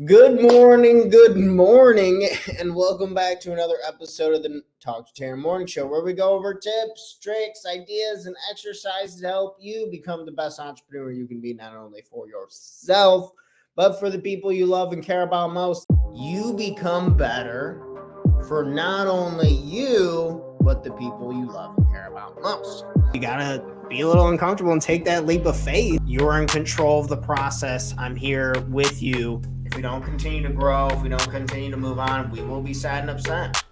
Good morning, and welcome back to another episode of the Talk to Taryn Morning Show, where we go over tips, tricks, ideas, and exercises to help you become the best entrepreneur you can be, not only for yourself, but for the people you love and care about most. You become better for not only you, but the people you love and care about most. You gotta be a little uncomfortable and take that leap of faith. You're in control of the process. I'm here with you. If we don't continue to grow, if we don't continue to move on, we will be sad and upset.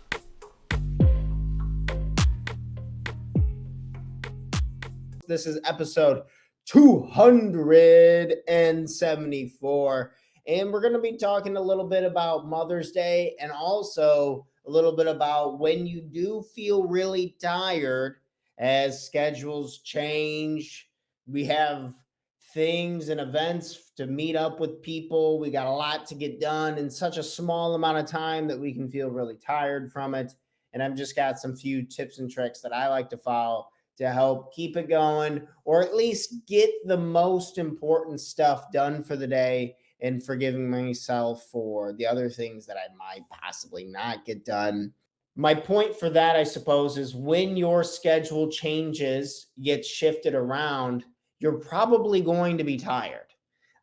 This is episode 274, and we're going to be talking a little bit about Mother's Day and also a little bit about when you do feel really tired as schedules change. We have things and events to meet up with people. We got a lot to get done in such a small amount of time that we can feel really tired from it. And I've just got some few tips and tricks that I like to follow to help keep it going, or at least get the most important stuff done for the day, and forgiving myself for the other things that I might possibly not get done. My point for that, I suppose, is when your schedule changes, gets shifted around, you're probably going to be tired.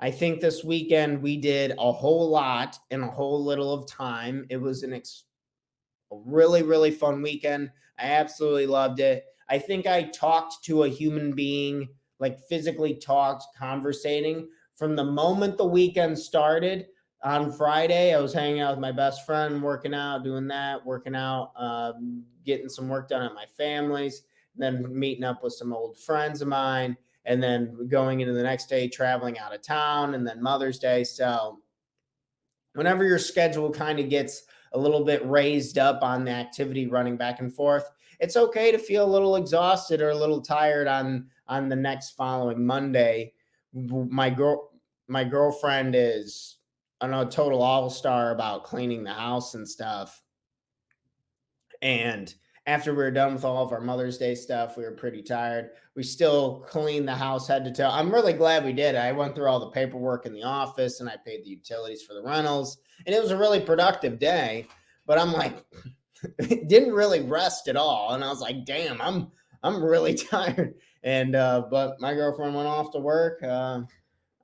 I think this weekend we did a whole lot in a whole little of time. It was a really, really fun weekend. I absolutely loved it. I think I talked to a human being, like physically talked, conversating from the moment the weekend started. On Friday, I was hanging out with my best friend, working out, doing that, getting some work done at my family's, then meeting up with some old friends of mine, and then going into the next day, traveling out of town, and then Mother's Day. So whenever your schedule kind of gets a little bit raised up on the activity running back and forth, it's okay to feel a little exhausted or a little tired on the next following Monday. My girlfriend is a total all-star about cleaning the house and stuff. And after we were done with all of our Mother's Day stuff, we were pretty tired. We still cleaned the house head to toe. I'm really glad we did. I went through all the paperwork in the office and I paid the utilities for the rentals. And it was a really productive day. But I'm like, didn't really rest at all. And I was like, damn, I'm really tired. And but my girlfriend went off to work. I'm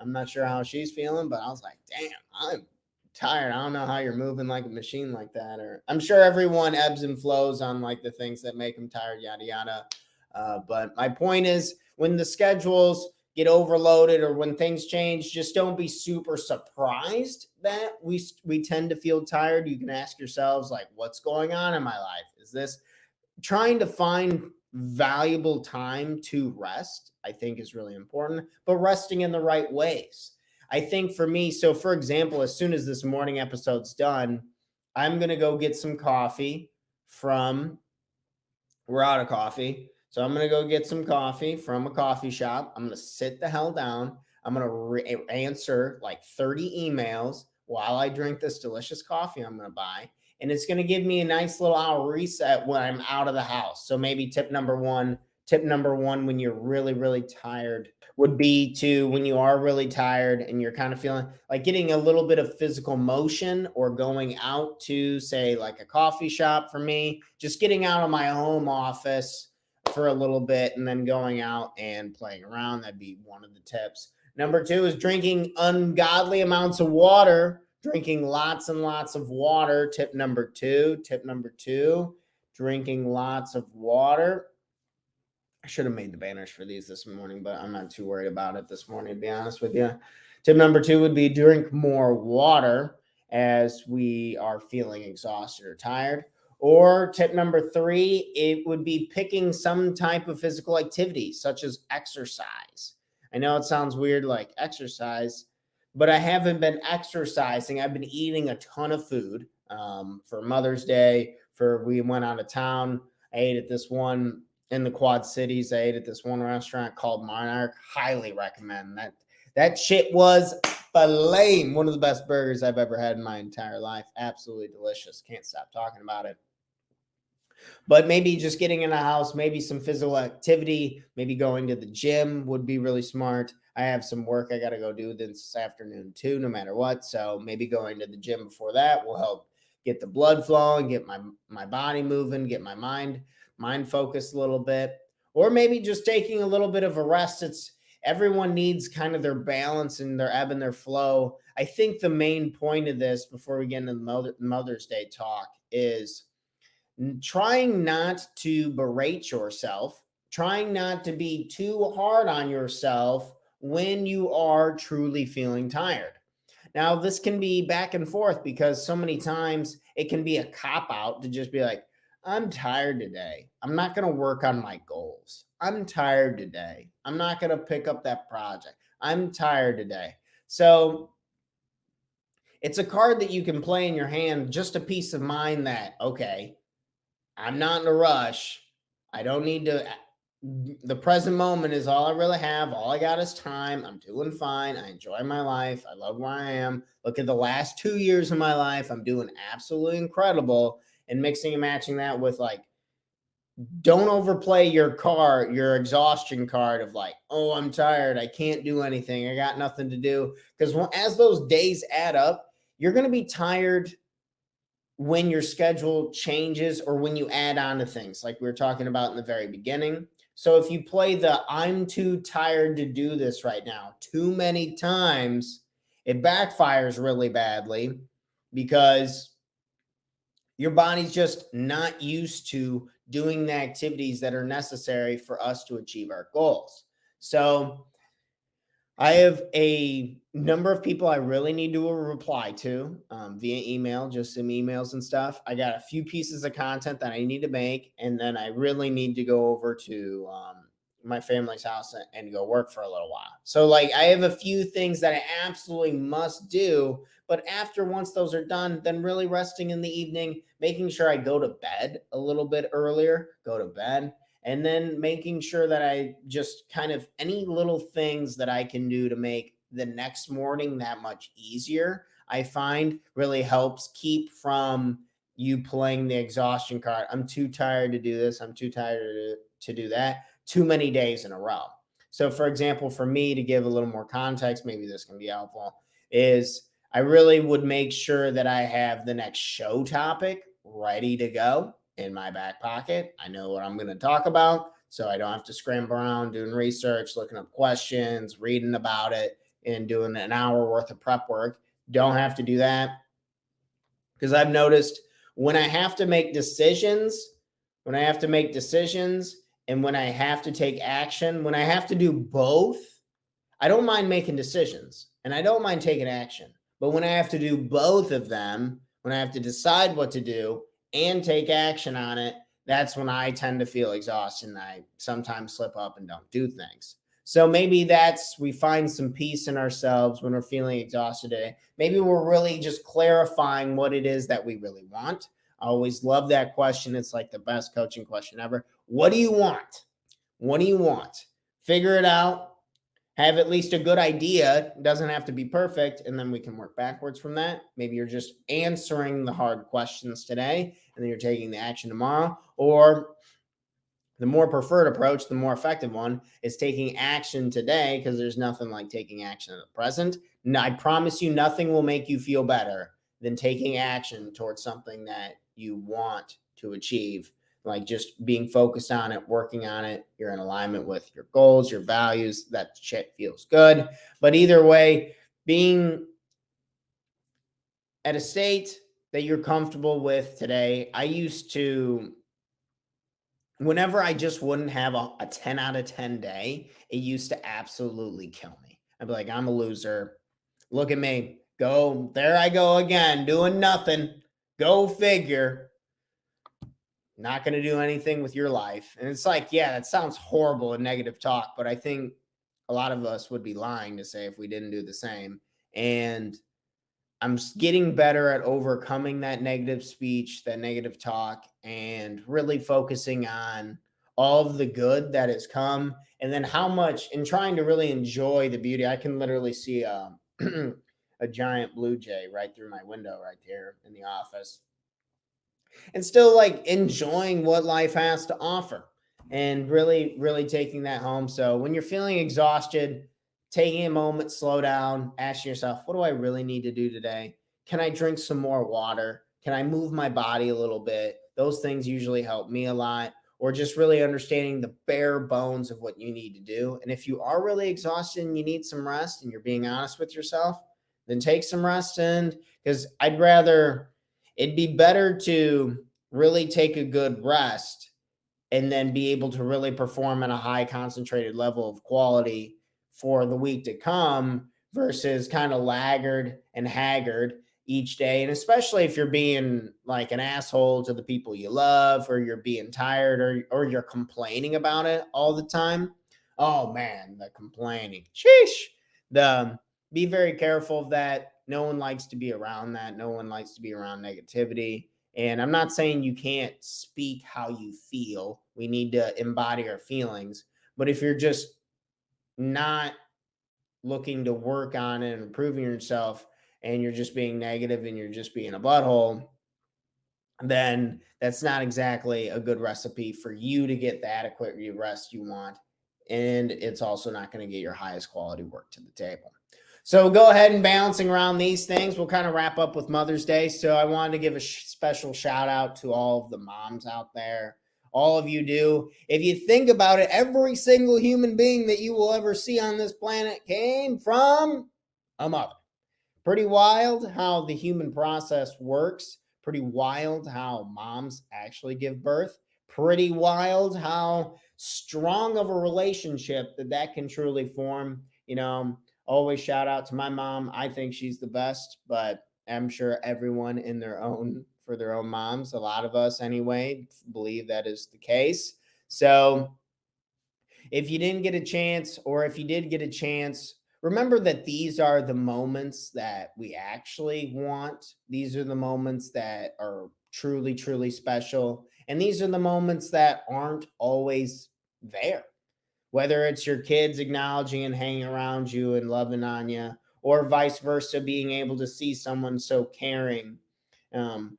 not sure how she's feeling, but I was like, damn, I'm tired. I don't know how you're moving like a machine like that. Or I'm sure everyone ebbs and flows on like the things that make them tired, yada yada. But my point is, when the schedules get overloaded or when things change, just don't be super surprised that we tend to feel tired. You can ask yourselves, like, what's going on in my life? Is this trying to find valuable time to rest? I think is really important, but resting in the right ways. I think for me, so for example, as soon as this morning episode's done, I'm going to go get some coffee we're out of coffee. So I'm going to go get some coffee from a coffee shop. I'm going to sit the hell down. I'm going to answer like 30 emails while I drink this delicious coffee I'm going to buy. And it's going to give me a nice little hour reset when I'm out of the house. So maybe tip number one when you're really, really tired would be to, when you are really tired and you're kind of feeling like getting a little bit of physical motion, or going out to, say, like a coffee shop. For me, just getting out of my home office for a little bit and then going out and playing around. That'd be one of the tips. Number two is drinking ungodly amounts of water, drinking lots and lots of water. Tip number two, drinking lots of water. I should have made the banners for these this morning, but I'm not too worried about it this morning, to be honest with you. Tip number two would be drink more water as we are feeling exhausted or tired. Or tip number three, it would be picking some type of physical activity, such as exercise. I know it sounds weird, like exercise, but I haven't been exercising. I've been eating a ton of food for Mother's Day. We went out of town. I ate at this one in the Quad Cities. I ate at this one restaurant called Monarch. Highly recommend that. That shit was filet. One of the best burgers I've ever had in my entire life. Absolutely delicious. Can't stop talking about it. But maybe just getting in a house, maybe some physical activity, maybe going to the gym would be really smart. I have some work I got to go do this afternoon too, no matter what. So maybe going to the gym before that will help get the blood flowing, get my body moving, get my mind focused a little bit. Or maybe just taking a little bit of a rest. It's everyone needs kind of their balance and their ebb and their flow. I think the main point of this before we get into the Mother's Day talk is trying not to berate yourself, trying not to be too hard on yourself when you are truly feeling tired. Now, this can be back and forth because so many times it can be a cop out to just be like, I'm tired today. I'm not going to work on my goals. I'm tired today. I'm not going to pick up that project. I'm tired today. So it's a card that you can play in your hand, just a peace of mind that, okay, I'm not in a rush. I don't need to. The present moment is all I really have. All I got is time. I'm doing fine. I enjoy my life. I love where I am. Look at the last 2 years of my life. I'm doing absolutely incredible. And mixing and matching that with like, don't overplay your exhaustion card of like, oh, I'm tired. I can't do anything. I got nothing to do. Because as those days add up, you're going to be tired when your schedule changes or when you add on to things like we were talking about in the very beginning. So if you play the I'm too tired to do this right now too many times, it backfires really badly because your body's just not used to doing the activities that are necessary for us to achieve our goals. So I have a number of people I really need to reply to via email, just some emails and stuff. I got a few pieces of content that I need to make, and then I really need to go over to my family's house and go work for a little while. So, like, I have a few things that I absolutely must do. But after once those are done, then really resting in the evening, making sure I go to bed a little bit earlier, go to bed and then making sure that I just kind of any little things that I can do to make the next morning that much easier, I find really helps keep from you playing the exhaustion card. I'm too tired to do this. I'm too tired to do that too many days in a row. So, for example, for me to give a little more context, maybe this can be helpful, is I really would make sure that I have the next show topic ready to go in my back pocket. I know what I'm going to talk about, so I don't have to scramble around doing research, looking up questions, reading about it, and doing an hour worth of prep work. Don't have to do that because I've noticed when I have to make decisions, when I have to make decisions, and when I have to take action, when I have to do both, I don't mind making decisions and I don't mind taking action. But when I have to do both of them, when I have to decide what to do and take action on it, that's when I tend to feel exhausted and I sometimes slip up and don't do things. So maybe that's we find some peace in ourselves when we're feeling exhausted today. Maybe we're really just clarifying what it is that we really want. I always love that question. It's like the best coaching question ever. What do you want? What do you want? Figure it out, have at least a good idea. It doesn't have to be perfect. And then we can work backwards from that. Maybe you're just answering the hard questions today and then you're taking the action tomorrow. Or the more preferred approach, the more effective one is taking action today because there's nothing like taking action in the present. And I promise you, nothing will make you feel better than taking action towards something that you want to achieve. Like just being focused on it, working on it, you're in alignment with your goals, your values, that shit feels good. But either way, being at a state that you're comfortable with today, I used to whenever I just wouldn't have a 10 out of 10 day, it used to absolutely kill me. I'd be like, I'm a loser. Look at me. Go. There I go again, doing nothing. Go figure. Not going to do anything with your life. And it's like, yeah, that sounds horrible and negative talk, but I think a lot of us would be lying to say if we didn't do the same. And I'm getting better at overcoming that negative speech, that negative talk, and really focusing on all of the good that has come and then how much and trying to really enjoy the beauty. I can literally see a giant blue jay right through my window right there in the office. and still like enjoying what life has to offer and really, really taking that home. So when you're feeling exhausted, taking a moment, slow down, asking yourself, what do I really need to do today? Can I drink some more water? Can I move my body a little bit? Those things usually help me a lot. Or just really understanding the bare bones of what you need to do. And if you are really exhausted and you need some rest and you're being honest with yourself, then take some rest. And because it'd be better to really take a good rest and then be able to really perform at a high concentrated level of quality for the week to come versus kind of laggard and haggard each day. And especially if you're being like an asshole to the people you love, or you're being tired, or you're complaining about it all the time. Oh man, the complaining. Sheesh. The Be very careful of that. No one likes to be around that. No one likes to be around negativity. And I'm not saying you can't speak how you feel. We need to embody our feelings. But if you're just not looking to work on it and improving yourself, and you're just being negative and you're just being a butthole, then that's not exactly a good recipe for you to get the adequate rest you want. And it's also not going to get your highest quality work to the table. So go ahead and bouncing around these things. We'll kind of wrap up with Mother's Day. So I wanted to give a special shout out to all of the moms out there. All of you do. If you think about it, every single human being that you will ever see on this planet came from a mother. Pretty wild how the human process works. Pretty wild how moms actually give birth. Pretty wild how strong of a relationship that can truly form. Always shout out to my mom. I think she's the best, but I'm sure everyone in their own moms, a lot of us anyway, believe that is the case. So if you didn't get a chance, or if you did get a chance, remember that these are the moments that we actually want. These are the moments that are truly, truly special. And these are the moments that aren't always there. Whether it's your kids acknowledging and hanging around you and loving on you, or vice versa, being able to see someone so caring. Um,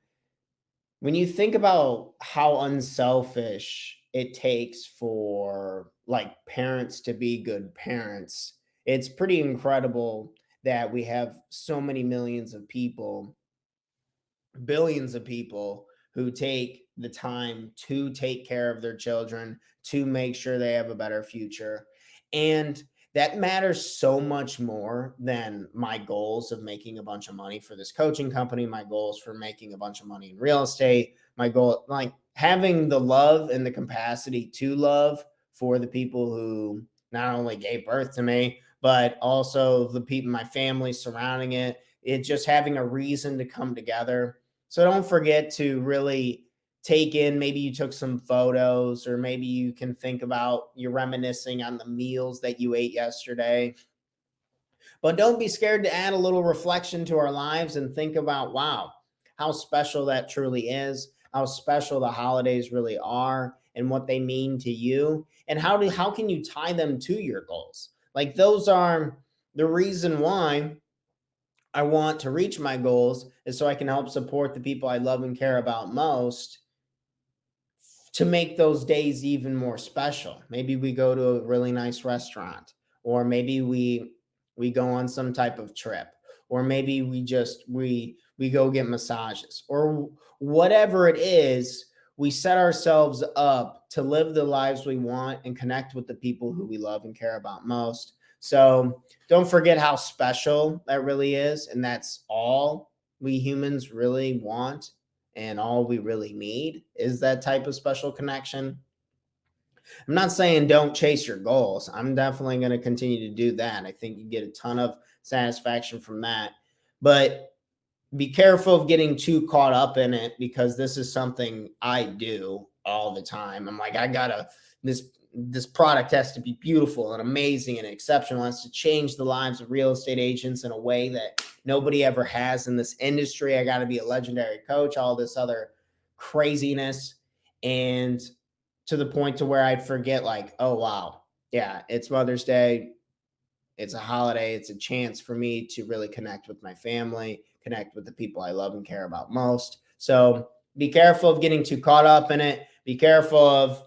when you think about how unselfish it takes for like parents to be good parents, it's pretty incredible that we have so many millions of people, billions of people, who take the time to take care of their children, to make sure they have a better future. And that matters so much more than my goals of making a bunch of money for this coaching company, my goals for making a bunch of money in real estate, my goal, like having the love and the capacity to love for the people who not only gave birth to me, but also the people, my family surrounding it. It just having a reason to come together. So don't forget to really take in, maybe you took some photos, or maybe you can think about you're reminiscing on the meals that you ate yesterday. But don't be scared to add a little reflection to our lives and think about, wow, how special that truly is, how special the holidays really are, and what they mean to you, and how can you tie them to your goals? Like those are the reason why I want to reach my goals, is so I can help support the people I love and care about most, to make those days even more special. Maybe we go to a really nice restaurant, or maybe we go on some type of trip, or maybe we go get massages, or whatever it is. We set ourselves up to live the lives we want and connect with the people who we love and care about most. So don't forget how special that really is, and that's all we humans really want, and all we really need is that type of special connection. I'm not saying don't chase your goals. I'm definitely going to continue to do that. I think you get a ton of satisfaction from that. But be careful of getting too caught up in it, because this is something I do all the time. I'm like, this product has to be beautiful and amazing and exceptional. It has to change the lives of real estate agents in a way that nobody ever has in this industry. I got to be a legendary coach, all this other craziness. And to the point to where I'd forget, like, oh wow, yeah, it's Mother's Day. It's a holiday. It's a chance for me to really connect with my family, connect with the people I love and care about most. So be careful of getting too caught up in it. Be careful of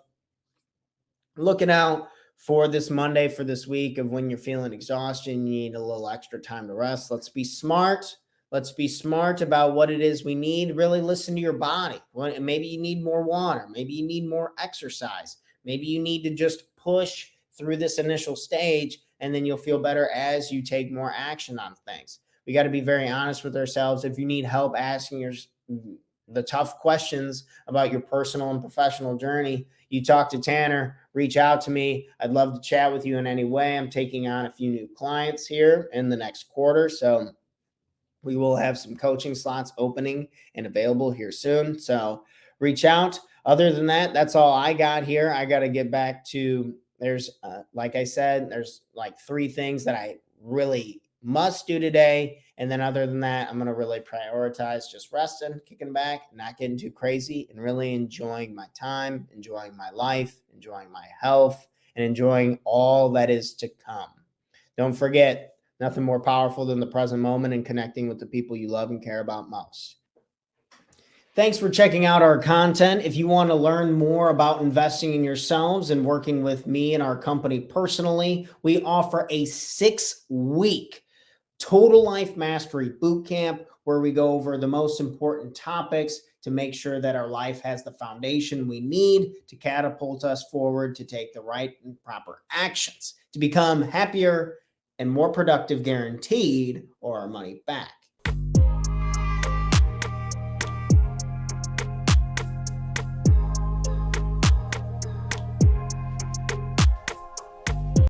looking out for this Monday, for this week, of when you're feeling exhaustion, you need a little extra time to rest. Let's be smart. Let's be smart about what it is we need. Really listen to your body. Maybe you need more water. Maybe you need more exercise. Maybe you need to just push through this initial stage, and then you'll feel better as you take more action on things. We got to be very honest with ourselves. If you need help asking the tough questions about your personal and professional journey, you talk to Tanner, reach out to me. I'd love to chat with you in any way. I'm taking on a few new clients here in the next quarter. So we will have some coaching slots opening and available here soon. So reach out. Other than that, that's all I got here. I got to get back to, like I said, there's like 3 things that I really must do today. And then other than that, I'm going to really prioritize just resting, kicking back, not getting too crazy, and really enjoying my time, enjoying my life, enjoying my health, and enjoying all that is to come. Don't forget, nothing more powerful than the present moment and connecting with the people you love and care about most. Thanks for checking out our content. If you want to learn more about investing in yourselves and working with me and our company personally, we offer a 6-week Total Life Mastery Bootcamp where we go over the most important topics to make sure that our life has the foundation we need to catapult us forward, to take the right and proper actions, to become happier and more productive, guaranteed, or our money back.